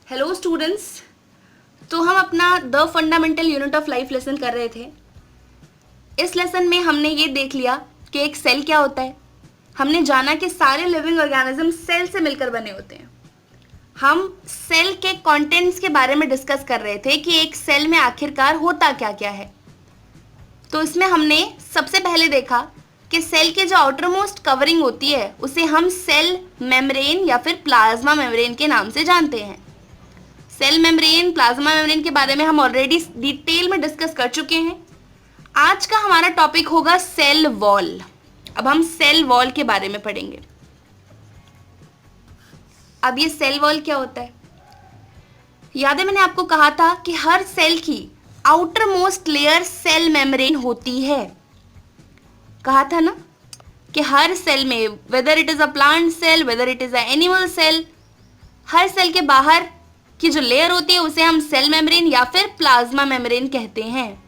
Hello students. तो हम अपना the fundamental unit of life lesson कर रहे थे। इस लेसन में हमने ये देख लिया कि एक सेल क्या होता है। हमने जाना कि सारे लिविंग ऑर्गेनिज्म सेल से मिलकर बने होते हैं। हम सेल के कंटेंट्स के बारे में डिस्कस कर रहे थे कि एक सेल में आखिरकार होता क्या क्या है। तो इसमें हमने सबसे पहले देखा कि सेल के जो आउटर मोस्ट कवरिंग होती है उसे हम सेल मेम्ब्रेन या फिर प्लाज्मा मेम्ब्रेन के नाम से जानते हैं। सेल मेम्ब्रेन, प्लाज्मा मेम्ब्रेन के बारे में हम ऑलरेडी डिटेल में डिस्कस कर चुके हैं। आज का हमारा टॉपिक होगा सेल वॉल। अब हम सेल वॉल के बारे में पढ़ेंगे। अब ये सेल वॉल क्या होता है? याद है मैंने आपको कहा था कि हर सेल की outermost layer cell membrane होती है। कहा था ना कि हर सेल में, whether it is a plant cell, whether it is a animal cell, हर सेल के बाहर की जो लेयर होती है उसे हम सेल मेम्ब्रेन या फिर प्लाज्मा मेम्ब्रेन कहते हैं।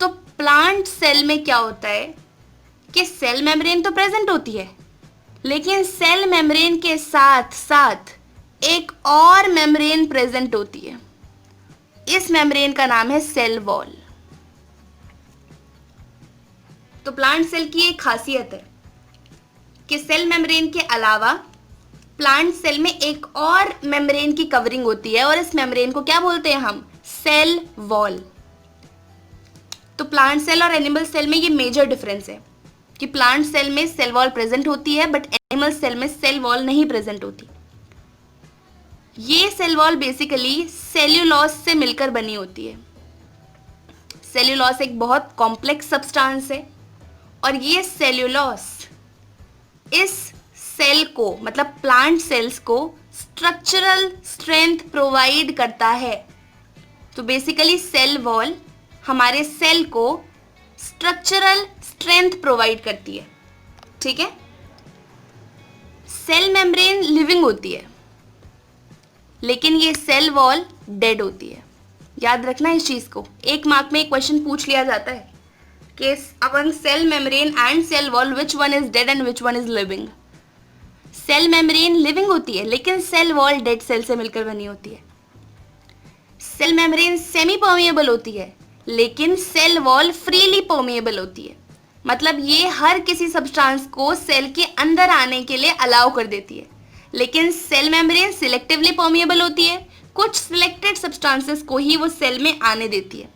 तो प्लांट सेल में क्या होता है कि सेल मेम्ब्रेन तो प्रेजेंट होती है, लेकिन सेल मेम्ब्रेन के साथ साथ एक और मेम्ब्रेन प्रेजेंट होती है। इस मेम्ब्रेन का नाम है सेल वॉल। तो प्लांट सेल की एक खासियत है कि सेल मेम्ब्रेन के अलावा प्लांट सेल में एक और मेम्ब्रेन की कवरिंग होती है और इस मेम्ब्रेन को क्या बोलते हैं हम? Cell wall. तो प्लांट सेल और एनिमल सेल में ये मेजर डिफरेंस है कि प्लांट सेल में सेल वॉल प्रेजेंट होती है बट एनिमल सेल में सेल वॉल नहीं प्रेजेंट होती। ये सेल वॉल बेसिकली सेल्यूलोज से मिलकर बनी होती है। सेल्यूलोज एक बहुत कॉम्प्लेक्स सब्सटेंस है और ये सेल्यूलोज इस सेल को, मतलब प्लांट सेल्स को, स्ट्रक्चरल स्ट्रेंथ प्रोवाइड करता है। तो बेसिकली सेल वॉल हमारे सेल को स्ट्रक्चरल स्ट्रेंथ प्रोवाइड करती है। ठीक है। सेल मेम्ब्रेन लिविंग होती है, लेकिन ये सेल वॉल डेड होती है। याद रखना इस चीज को। एक मार्क में एक क्वेश्चन पूछ लिया जाता है कि among cell membrane and cell wall which one is dead and which one is living. Cell membrane living होती है, लेकिन सेल वॉल डेड सेल से मिलकर बनी होती है। सेल मेम्ब्रेन सेमी परमिएबल होती है, लेकिन सेल वॉल फ्रीली परमिएबल होती है। मतलब ये हर किसी सब्सटेंस को सेल के अंदर आने के लिए अलाउ कर देती है, लेकिन सेल मेम्ब्रेन सिलेक्टिवली परमिएबल होती है। कुछ सिलेक्टेड सब्सटेंसेस को ही वो सेल में आने देती है।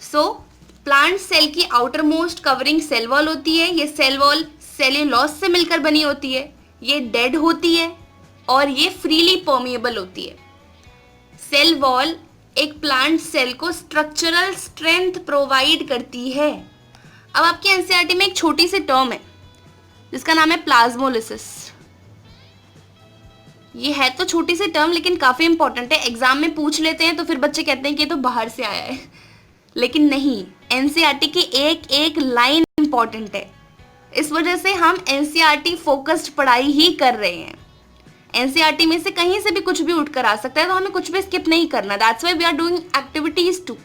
सो प्लांट सेल की outer most covering cell wall होती है। ये सेल वॉल सेल्यूलोज से मिलकर बनी होती है, ये डेड होती है और ये फ्रीली परमिएबल होती है। सेल वॉल एक प्लांट सेल को स्ट्रक्चरल स्ट्रेंथ प्रोवाइड करती है। अब आपके एनसीईआरटी में एक छोटी सी टर्म है जिसका नाम है प्लाज्मोलिसिस। ये है तो छोटी सी टर्म, लेकिन काफी इंपॉर्टेंट है। एग्जाम में पूछ लेते हैं तो फिर बच्चे कहते हैं कि ये तो बाहर से आया है, लेकिन नहीं, एनसीईआरटी की एक एक लाइन इंपॉर्टेंट है। इस वजह से हम एनसीईआरटी फोकस्ड पढ़ाई ही कर रहे हैं। एनसीईआरटी में से कहीं से भी कुछ भी उठकर आ सकता है, तो हमें कुछ भी स्किप नहीं करना। That's why we are doing activities to,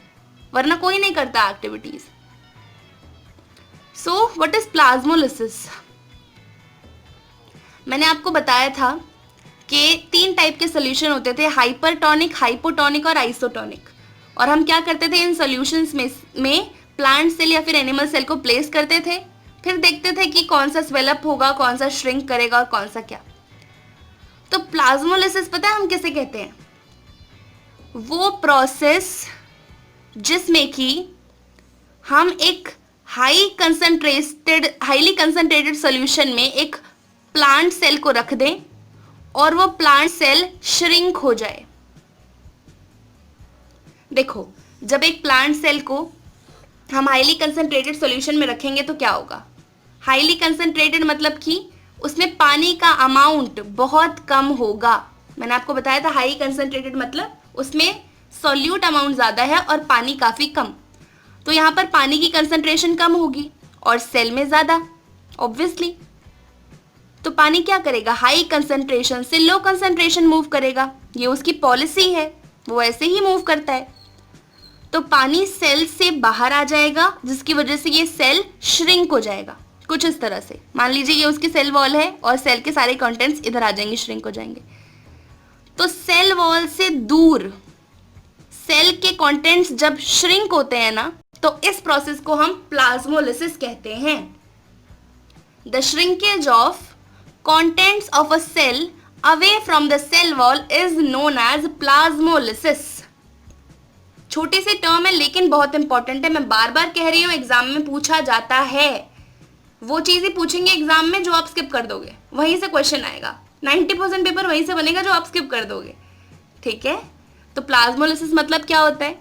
वरना कोई नहीं करता activities. So what is plasmolysis? मैंने आपको बताया था कि 3 टाइप के सोल्यूशन होते थे, हाइपरटोनिक, हाइपोटोनिक और आइसोटोनिक। और हम क्या करते थे, इन सॉल्यूशंस में प्लांट सेल या फिर एनिमल सेल को प्लेस करते थे, फिर देखते थे कि कौन सा स्वेलअप होगा, कौन सा श्रिंक करेगा और कौन सा क्या। तो प्लाज्मोलिसिस पता है हम किसे कहते हैं? वो प्रोसेस जिसमें कि हम एक हाईली कंसंट्रेटेड सॉल्यूशन में एक प्लांट सेल को रख दें और वो प्लांट सेल श्रिंक हो जाए। देखो, जब एक प्लांट सेल को हम हाईली कंसंट्रेटेड सॉल्यूशन में रखेंगे तो क्या होगा? हाईली कंसंट्रेटेड मतलब कि उसमें पानी का अमाउंट बहुत कम होगा। मैंने आपको बताया था हाई कंसंट्रेटेड मतलब उसमें सॉल्यूट अमाउंट ज़्यादा है और पानी काफ़ी कम। तो यहाँ पर पानी की कंसंट्रेशन कम होगी और सेल में ज़्यादा, ऑब्वियसली। तो पानी क्या करेगा? हाई कंसंट्रेशन से लो कंसंट्रेशन मूव करेगा। ये उसकी पॉलिसी है, वो ऐसे ही मूव करता है। तो पानी सेल से बाहर आ जाएगा, जिसकी वजह से ये सेल श्रिंक हो जाएगा। कुछ इस तरह से। मान लीजिए ये उसकी सेल वॉल है और सेल के सारे कंटेंट्स इधर आ जाएंगे, श्रिंक हो जाएंगे। तो सेल वॉल से दूर सेल के कंटेंट्स जब श्रिंक होते हैं ना, तो इस प्रोसेस को हम प्लाज्मोलिसिस कहते हैं। The shrinkage of contents of a cell away from the cell wall is known as plasmolysis. छोटी सी टर्म है लेकिन बहुत इंपॉर्टेंट है, मैं बार बार कह रही हूँ, एग्जाम में पूछा जाता है। वो चीज ही पूछेंगे एग्जाम में जो आप स्किप कर दोगे, वहीं से क्वेश्चन आएगा। 90% पेपर वहीं से बनेगा जो आप स्किप कर दोगे, ठीक है। तो प्लाज्मोलिसिस मतलब क्या होता है?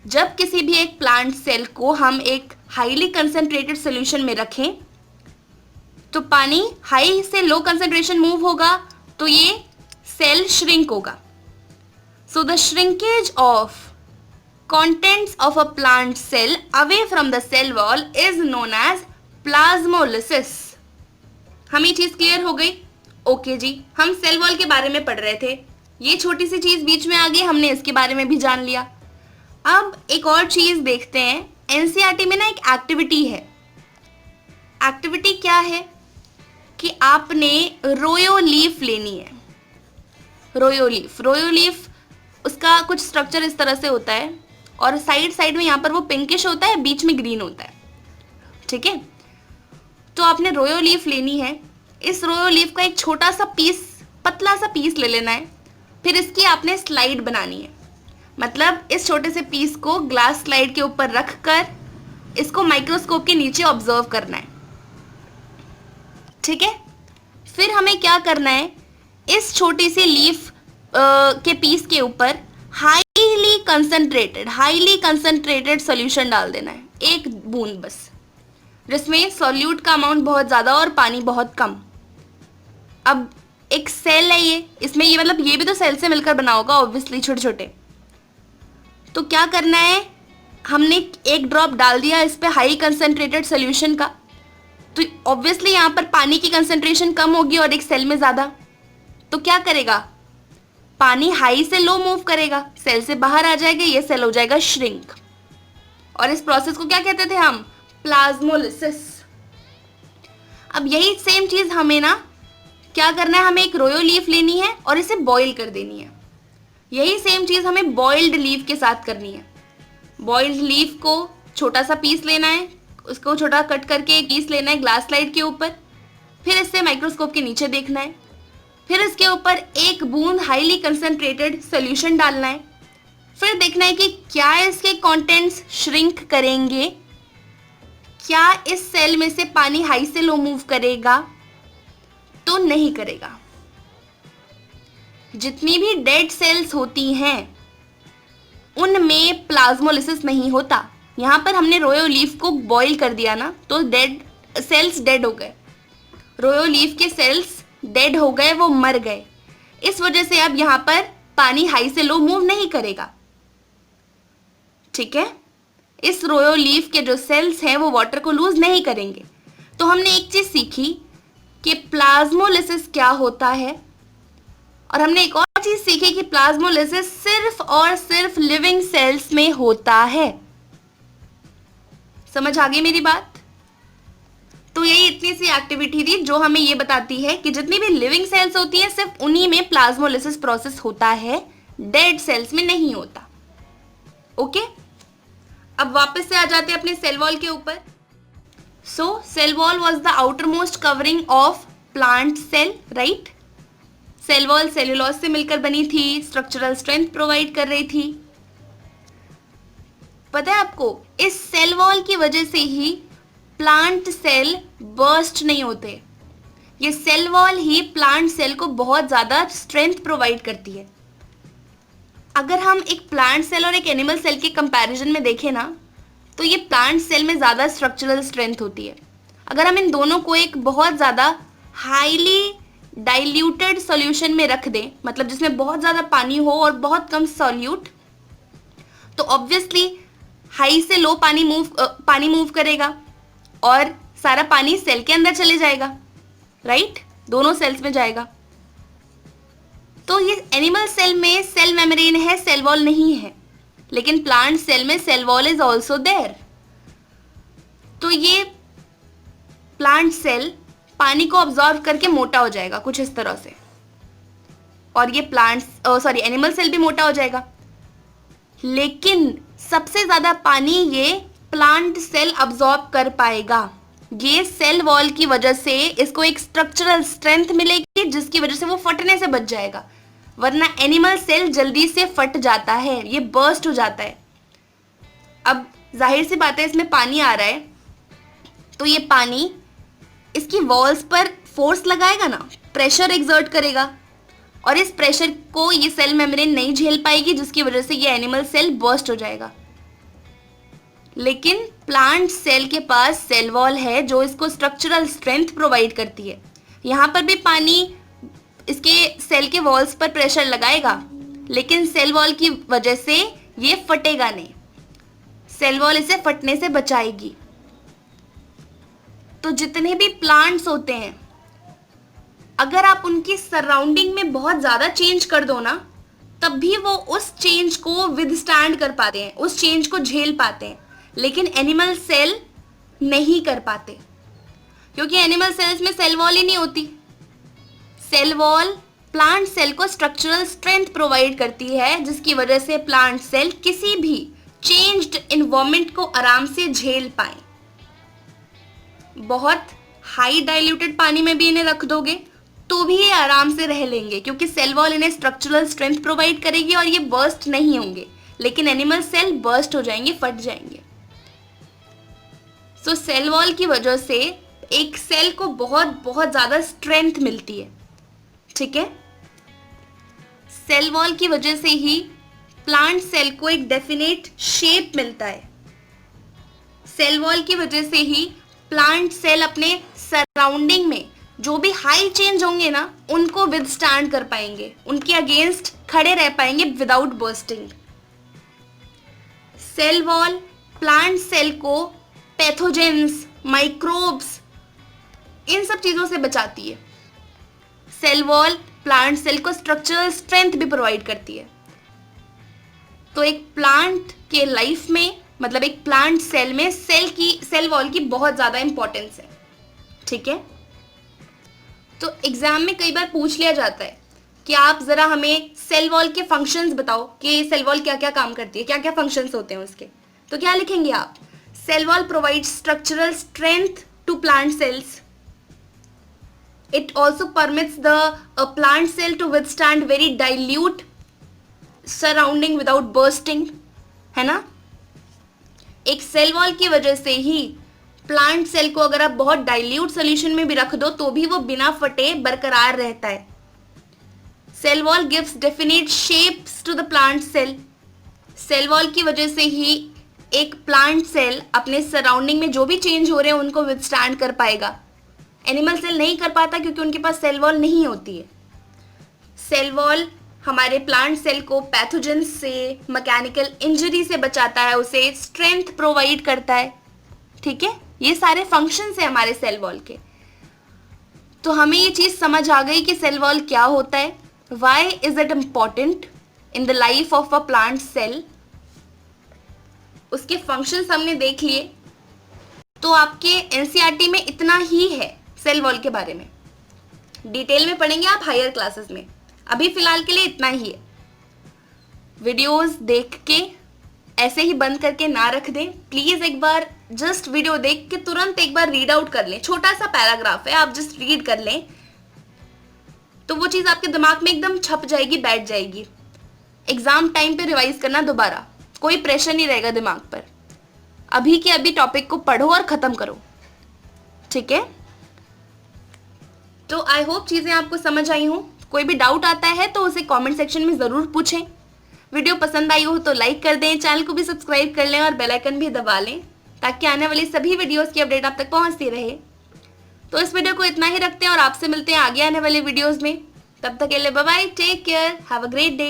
जब किसी भी एक प्लांट सेल को हम एक हाईली कंसंट्रेटेड सॉल्यूशन में रखें तो पानी हाई से लो कंसंट्रेशन मूव होगा तो ये सेल श्रिंक होगा। So the shrinkage of contents of a plant cell away from the cell wall is known as plasmolysis। हम ये चीज क्लियर हो गई? ओके जी, हम सेल वॉल के बारे में पढ़ रहे थे, ये छोटी सी चीज बीच में आ गई, हमने इसके बारे में भी जान लिया। अब एक और चीज देखते हैं। एनसीईआरटी में ना एक एक्टिविटी है। एक्टिविटी क्या है कि आपने रोयो लीफ लेनी है। रोयो लीफ उसका कुछ स्ट्रक्चर इस तरह से होता है और साइड में यहाँ पर वो पिंकिश होता है, बीच में ग्रीन होता है, ठीक है। तो आपने रोयो लीफ लेनी है। इस रोयो लीफ का एक छोटा सा पीस, पतला सा पीस ले लेना है। फिर इसकी आपने स्लाइड बनानी है, मतलब इस छोटे से पीस को ग्लास स्लाइड के ऊपर रख कर इसको माइक्रोस्कोप के नीचे ऑब्जर्व करना है, ठीक है। फिर हमें क्या करना है, इस छोटी सी लीफ के पीस के ऊपर हाईली कंसंट्रेटेड सॉल्यूशन डाल देना है, एक बूंद बस, जिसमें सॉल्यूट का अमाउंट बहुत ज़्यादा और पानी बहुत कम। अब एक सेल है ये, इसमें ये मतलब ये भी तो सेल से मिलकर बना होगा ऑब्वियसली, छोटे छोटे। तो क्या करना है, हमने एक ड्रॉप डाल दिया इस पे हाई कंसंट्रेटेड सॉल्यूशन का, तो ऑब्वियसली यहाँ पर पानी की कंसंट्रेशन कम होगी और एक सेल में ज़्यादा। तो क्या करेगा, पानी हाई से लो मूव करेगा, सेल से बाहर आ जाएगा, ये सेल हो जाएगा श्रिंक। और इस प्रोसेस को क्या कहते थे हम? प्लाज्मोलिसिस। अब यही सेम चीज हमें ना क्या करना है, हमें एक रोयो लीफ लेनी है और इसे बॉईल कर देनी है। यही सेम चीज हमें बॉइल्ड लीफ के साथ करनी है। बॉइल्ड लीफ को छोटा सा पीस लेना है, उसको छोटा कट करके एक पीस लेना है ग्लास स्लाइड के ऊपर, फिर इससे माइक्रोस्कोप के नीचे देखना है, फिर इसके ऊपर एक बूंद हाईली कंसंट्रेटेड सॉल्यूशन डालना है, फिर देखना है कि क्या इसके कंटेंट्स श्रिंक करेंगे, क्या इस सेल में से पानी हाई से लो मूव करेगा, तो नहीं करेगा। जितनी भी डेड सेल्स होती हैं उनमें प्लाज्मोलिसिस नहीं होता। यहां पर हमने रोयो लीफ को बॉईल कर दिया ना, तो डेड सेल्स डेड हो गए, रोयो लीफ के सेल्स डेड हो गए, वो मर गए। इस वजह से अब यहां पर पानी हाई से लो मूव नहीं करेगा, ठीक है। इस रोयो लीफ के जो सेल्स हैं वो वाटर को लूज नहीं करेंगे। तो हमने एक चीज सीखी कि प्लाज्मोलिसिस क्या होता है, और हमने एक और चीज सीखी कि प्लाज्मोलिसिस सिर्फ और सिर्फ लिविंग सेल्स में होता है। समझ आ गई मेरी बात? तो यही इतनी सी एक्टिविटी थी जो हमें ये बताती है कि जितनी भी लिविंग सेल्स होती हैं सिर्फ उन्हीं में प्लाज्मोलिसिस प्रोसेस होता है, डेड सेल्स में नहीं होता। ओके, अब वापस से आ जाते हैं अपने सेल वॉल के ऊपर। So cell wall was the outer most covering of plant cell, right. Cell wall cellulose से मिलकर बनी थी, स्ट्रक्चरल स्ट्रेंथ प्रोवाइड कर रही थी। पता है आपको, इस सेल वॉल की वजह से ही प्लांट सेल बर्स्ट नहीं होते। ये सेल वॉल ही प्लांट सेल को बहुत ज़्यादा स्ट्रेंथ प्रोवाइड करती है। अगर हम एक प्लांट सेल और एक एनिमल सेल के कंपैरिजन में देखें ना, तो ये प्लांट सेल में ज़्यादा स्ट्रक्चरल स्ट्रेंथ होती है। अगर हम इन दोनों को एक बहुत ज़्यादा हाईली डाइल्यूटेड सॉल्यूशन में रख दें, मतलब जिसमें बहुत ज़्यादा पानी हो और बहुत कम सॉल्यूट, तो ऑब्वियसली हाई से लो पानी मूव करेगा और सारा पानी सेल के अंदर चले जाएगा, राइट, दोनों सेल्स में जाएगा। तो ये एनिमल सेल में सेल मेम्ब्रेन है, सेल वॉल नहीं है, लेकिन प्लांट सेल में cell wall is also there. तो ये प्लांट सेल पानी को ऑब्जॉर्व करके मोटा हो जाएगा कुछ इस तरह से, और ये एनिमल सेल भी मोटा हो जाएगा। लेकिन सबसे ज्यादा पानी ये प्लांट सेल अब्सॉर्ब कर पाएगा। ये सेल वॉल की वजह से इसको एक स्ट्रक्चरल स्ट्रेंथ मिलेगी जिसकी वजह से वो फटने से बच जाएगा, वरना एनिमल सेल जल्दी से फट जाता है, ये बर्स्ट हो जाता है। अब जाहिर सी बात है इसमें पानी आ रहा है, तो ये पानी इसकी वॉल्स पर फोर्स लगाएगा ना, प्रेशर एक्सर्ट करेगा, और इस प्रेशर को ये सेल मेम्ब्रेन नहीं झेल पाएगी जिसकी वजह से ये एनिमल सेल बर्स्ट हो जाएगा। लेकिन प्लांट सेल के पास सेल वॉल है जो इसको स्ट्रक्चरल स्ट्रेंथ प्रोवाइड करती है। यहाँ पर भी पानी इसके सेल के वॉल्स पर प्रेशर लगाएगा, लेकिन सेल वॉल की वजह से ये फटेगा नहीं, सेल वॉल इसे फटने से बचाएगी। तो जितने भी प्लांट्स होते हैं, अगर आप उनकी सराउंडिंग में बहुत ज़्यादा चेंज कर दो ना, तब भी वो उस चेंज को विदस्टैंड कर पाते हैं, उस चेंज को झेल पाते हैं। लेकिन एनिमल सेल नहीं कर पाते, क्योंकि एनिमल सेल्स में सेल वॉल ही नहीं होती। सेल वॉल प्लांट सेल को स्ट्रक्चरल स्ट्रेंथ प्रोवाइड करती है, जिसकी वजह से प्लांट सेल किसी भी चेंज्ड इन्वायरमेंट को आराम से झेल पाए। बहुत हाई डाइल्यूटेड पानी में भी इन्हें रख दोगे तो भी ये आराम से रह लेंगे, क्योंकि सेल वॉल इन्हें स्ट्रक्चरल स्ट्रेंथ प्रोवाइड करेगी और ये बर्स्ट नहीं होंगे। लेकिन एनिमल सेल बर्स्ट हो जाएंगे, फट जाएंगे। तो सेल वॉल की वजह से एक सेल को बहुत बहुत ज्यादा स्ट्रेंथ मिलती है, ठीक है। सेल वॉल की वजह से ही प्लांट सेल को एक डेफिनेट शेप मिलता है। सेल वॉल की वजह से ही प्लांट सेल अपने सराउंडिंग में जो भी हाई चेंज होंगे ना, उनको विदस्टैंड कर पाएंगे, उनके अगेंस्ट खड़े रह पाएंगे without bursting. Cell wall plant cell को पैथोजेंस, माइक्रोब्स, इन सब चीजों से बचाती है। सेल वॉल प्लांट सेल को स्ट्रक्चरल स्ट्रेंथ भी प्रोवाइड करती है। तो एक प्लांट के लाइफ में, मतलब एक प्लांट सेल में सेल वॉल की बहुत ज्यादा इंपॉर्टेंस है, ठीक है। तो एग्जाम में कई बार पूछ लिया जाता है कि आप जरा हमें सेल वॉल के फंक्शंस बताओ कि सेल वॉल क्या क्या काम करती है, क्या क्या फंक्शंस होते हैं उसके। तो क्या लिखेंगे आप? Cell wall provides structural strength to plant cells. It also permits the plant cell to withstand very dilute surrounding without bursting, है ना। एक सेल वॉल की वजह से ही प्लांट सेल को अगर आप बहुत डाइल्यूट सोल्यूशन में भी रख दो तो भी वो बिना फटे बरकरार रहता है. Cell wall gives definite shapes to the plant cell. Cell wall की वजह से ही एक प्लांट सेल अपने सराउंडिंग में जो भी चेंज हो रहे हैं उनको विथस्टैंड कर पाएगा. एनिमल सेल नहीं कर पाता क्योंकि उनके पास सेल वॉल नहीं होती है. सेल वॉल हमारे प्लांट सेल को पैथोजन से, मैकेनिकल इंजरी से बचाता है, उसे स्ट्रेंथ प्रोवाइड करता है. ठीक है, ये सारे फंक्शंस हैं हमारे सेल वॉल के. तो हमें ये चीज़ समझ आ गई कि सेल वॉल क्या होता है, why is it important in the life of a plant cell. उसके फंक्शंस हमने देख लिए. तो आपके एनसीईआरटी में इतना ही है सेल वॉल के बारे में. डिटेल में पढ़ेंगे आप हायर क्लासेस में. अभी फिलहाल के लिए इतना ही है. वीडियोस देख के ऐसे ही बंद करके ना रख दें प्लीज. एक बार जस्ट वीडियो देख के तुरंत एक बार रीड आउट कर लें. छोटा सा पैराग्राफ है, आप जस्ट रीड कर लें तो वो चीज़ आपके दिमाग में एकदम छप जाएगी, बैठ जाएगी. एग्जाम टाइम पे रिवाइज करना दोबारा, कोई प्रेशर नहीं रहेगा दिमाग पर. अभी के अभी टॉपिक को पढ़ो और ख़त्म करो. ठीक है, तो आई होप चीज़ें आपको समझ आई हों. कोई भी डाउट आता है तो उसे कमेंट सेक्शन में ज़रूर पूछें. वीडियो पसंद आई हो तो लाइक कर दें, चैनल को भी सब्सक्राइब कर लें और बेल आइकन भी दबा लें ताकि आने वाली सभी वीडियोस की अपडेट आप तक पहुंचती रहे. तो इस वीडियो को इतना ही रखते हैं और आपसे मिलते हैं आगे आने वाले वीडियोस में. तब तक के लिए bye bye, take care, have a great day.